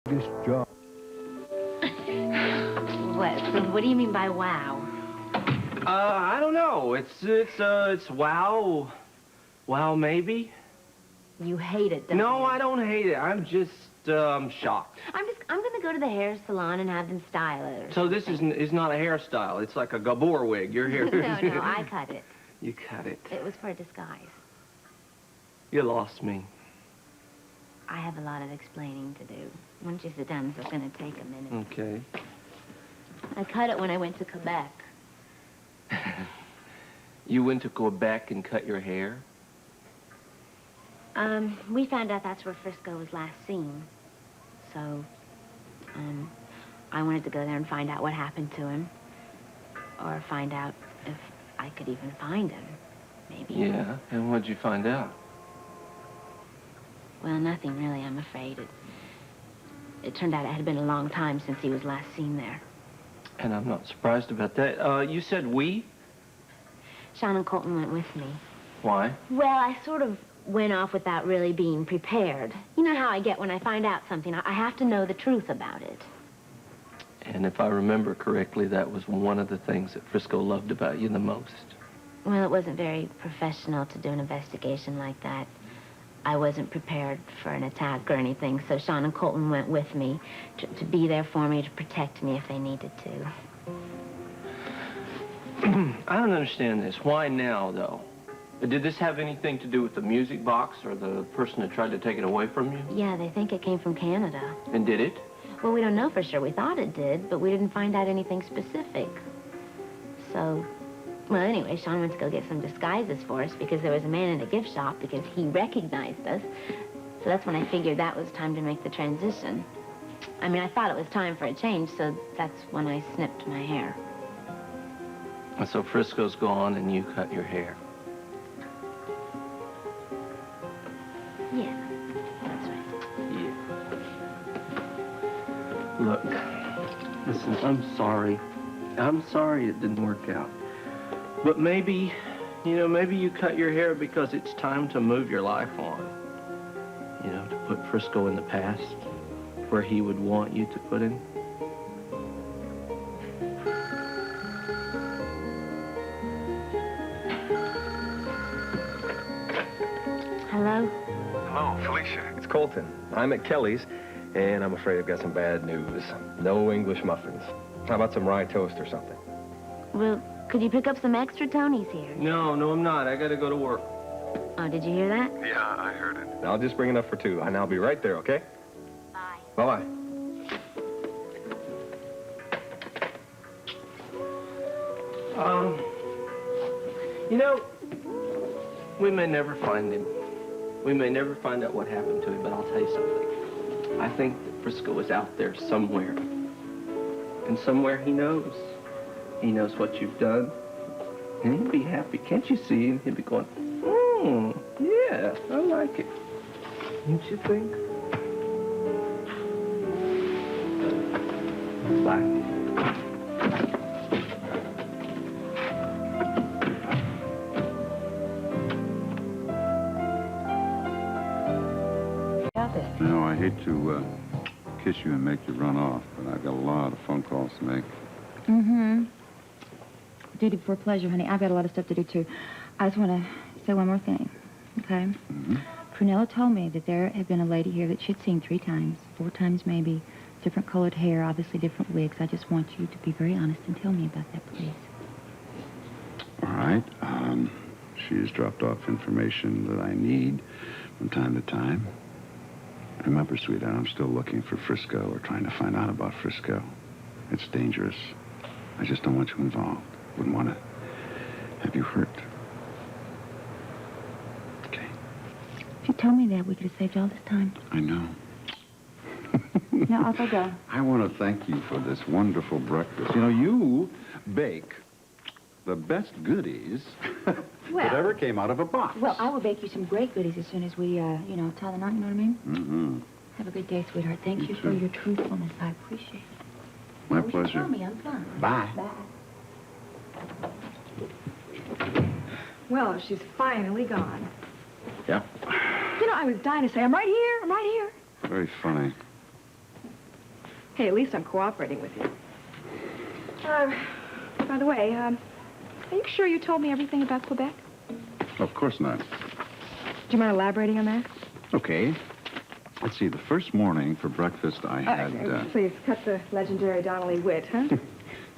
this job. What do you mean by wow? I don't know. It's wow. Wow, maybe? You hate it, don't you? No, I don't hate it. I'm just, shocked. I'm gonna go to the hair salon and have them style it. So this is not a hairstyle. It's like a Gabor wig. Your hair. No, I cut it. You cut it. It was for a disguise. You lost me. I have a lot of explaining to do. Once you sit down, it's gonna take a minute. Okay. I cut it when I went to Quebec. You went to Quebec and cut your hair? We found out that's where Frisco was last seen. So, I wanted to go there and find out what happened to him. Or find out if I could even find him. Maybe. Yeah, and what'd you find out? Well, nothing really, I'm afraid. It turned out it had been a long time since he was last seen there. And I'm not surprised about that. You said we? Sean and Colton went with me. Why? Well, I sort of went off without really being prepared. You know how I get when I find out something. I have to know the truth about it. And if I remember correctly, that was one of the things that Frisco loved about you the most. Well, it wasn't very professional to do an investigation like that. I wasn't prepared for an attack or anything, so Sean and Colton went with me to be there for me, to protect me if they needed to. I don't understand this. Why now, though? Did this have anything to do with the music box or the person that tried to take it away from you? Yeah, they think it came from Canada. And did it? Well, we don't know for sure. We thought it did, but we didn't find out anything specific. So, well, anyway, Sean went to go get some disguises for us because there was a man in the gift shop because he recognized us. So that's when I figured that was time to make the transition. I mean, I thought it was time for a change, so that's when I snipped my hair. And so Frisco's gone and you cut your hair. Yeah, that's right. Yeah. Look, listen, I'm sorry. I'm sorry it didn't work out. But maybe, maybe you cut your hair because it's time to move your life on. You know, to put Frisco in the past where he would want you to put him. Hello? Hello, Felicia. It's Colton. I'm at Kelly's, and I'm afraid I've got some bad news. No English muffins. How about some rye toast or something? Well, could you pick up some extra Tonys here? No, I'm not. I gotta go to work. Oh, did you hear that? Yeah, I heard it. I'll just bring enough for two, and I'll be right there, okay? Bye. Bye-bye. We may never find him. We may never find out what happened to him, but I'll tell you something. I think that Frisco is out there somewhere. And somewhere he knows. He knows what you've done. And he'll be happy. Can't you see him? He'll be going, yeah, I like it. Don't you think? Bye. No, I hate to kiss you and make you run off, but I've got a lot of phone calls to make. Mm-hmm. Duty before pleasure, honey. I've got a lot of stuff to do, too. I just want to say one more thing, okay? Mm-hmm. Prunella told me that there had been a lady here that she'd seen 3 times, 4 times maybe, different colored hair, obviously different wigs. I just want you to be very honest and tell me about that, please. All right. She has dropped off information that I need from time to time. Remember, sweetheart, I'm still looking for Frisco or trying to find out about Frisco. It's dangerous. I just don't want you involved. Wouldn't want to have you hurt. Okay. If you told me that, we could have saved all this time. I know. Now, off I go. I want to thank you for this wonderful breakfast. You know, you bake the best goodies that ever came out of a box. Well, I will bake you some great goodies as soon as we, tie the knot, you know what I mean? Mm-hmm. Have a good day, sweetheart. Thank you for your truthfulness. I appreciate it. My You should pleasure. Tell me, I'm fine. Bye. Bye. Well, she's finally gone. Yeah? You know, I was dying to say, I'm right here, I'm right here. Very funny. Hey, at least I'm cooperating with you. By the way, are you sure you told me everything about Quebec? Of course not. Do you mind elaborating on that? Okay. Let's see, the first morning for breakfast I had... Please, cut the legendary Donnelly wit, huh?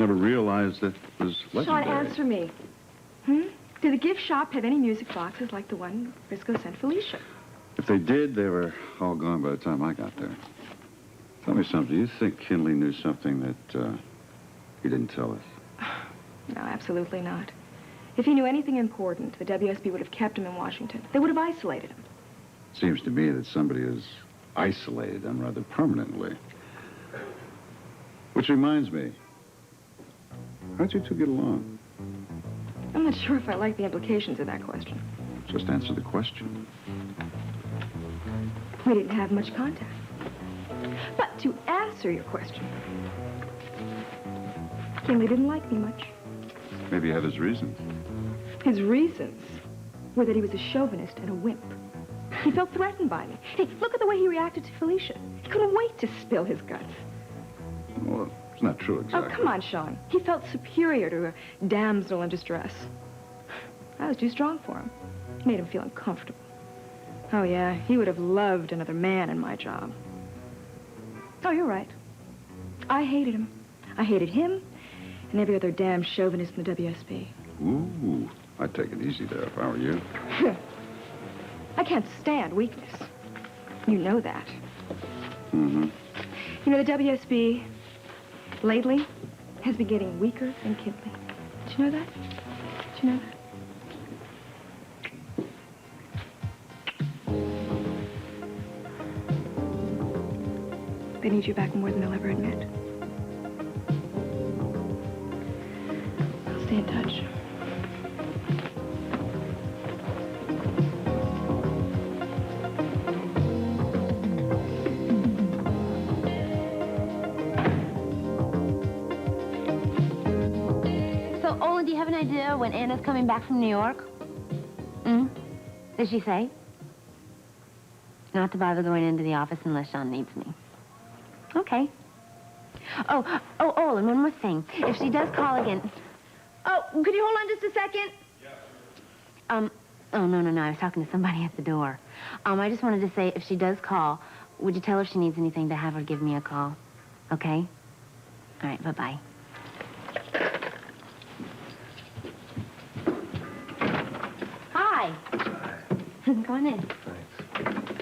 Never realized that it was legendary. Sean, answer me. Did the gift shop have any music boxes like the one Frisco sent Felicia? If they did, they were all gone by the time I got there. Tell me something. You think Kinley knew something that he didn't tell us? No, absolutely not. If he knew anything important, the WSB would have kept him in Washington. They would have isolated him. Seems to me that somebody has isolated them rather permanently. Which reminds me, how'd you two get along? I'm not sure if I like the implications of that question. Just answer the question. We didn't have much contact. But to answer your question, Kinley didn't like me much. Maybe he had his reasons. His reasons were that he was a chauvinist and a wimp. He felt threatened by me. Hey, look at the way he reacted to Felicia. He couldn't wait to spill his guts. Well, it's not true exactly. Oh, come on, Sean. He felt superior to a damsel in distress. I was too strong for him. It made him feel uncomfortable. Oh, yeah, he would have loved another man in my job. Oh, you're right. I hated him. I hated him and every other damn chauvinist in the WSB. Ooh, I'd take it easy there if I were you. I can't stand weakness. You know that. Mm-hmm. You know, the WSB, lately, has been getting weaker and Kinley. Did you know that? Did you know that? They need you back more than they'll ever admit. I'll stay in touch. So, Olin, do you have an idea when Anna's coming back from New York? Did she say? Not to bother going into the office unless Sean needs me. Okay. Oh, and one more thing. If she does call again... Oh, could you hold on just a second? Yeah. Oh, no. I was talking to somebody at the door. I just wanted to say, if she does call, would you tell her if she needs anything to have her give me a call? Okay? All right, bye-bye. Hi. Come on in. Thanks.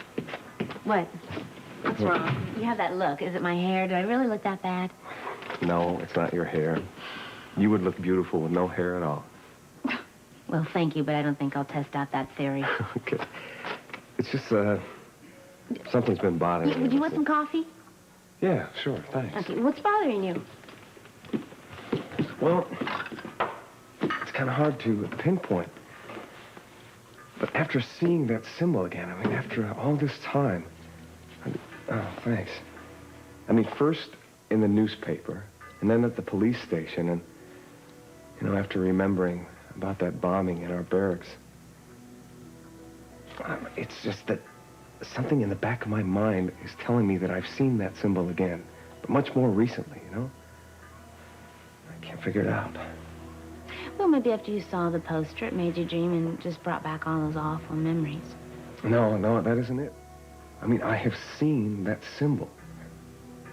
What? What's wrong? You have that look. Is it my hair? Do I really look that bad? No, it's not your hair. You would look beautiful with no hair at all. Well, thank you, but I don't think I'll test out that theory. Okay. It's just, something's been bothering me. Would you want some coffee? Yeah, sure, thanks. Okay, what's bothering you? Well, it's kind of hard to pinpoint. But after seeing that symbol again, I mean, after all this time... Oh, thanks. I mean, first in the newspaper, and then at the police station, and, you know, after remembering about that bombing in our barracks. It's just that something in the back of my mind is telling me that I've seen that symbol again, but much more recently, you know? I can't figure it out. Well, maybe after you saw the poster, it made you dream and just brought back all those awful memories. No, that isn't it. I mean, I have seen that symbol.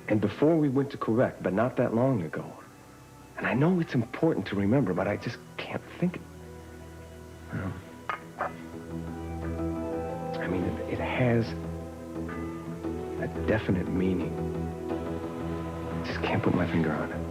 And before we went to Quebec, but not that long ago. And I know it's important to remember, but I just can't think it. I mean, it has a definite meaning. I just can't put my finger on it.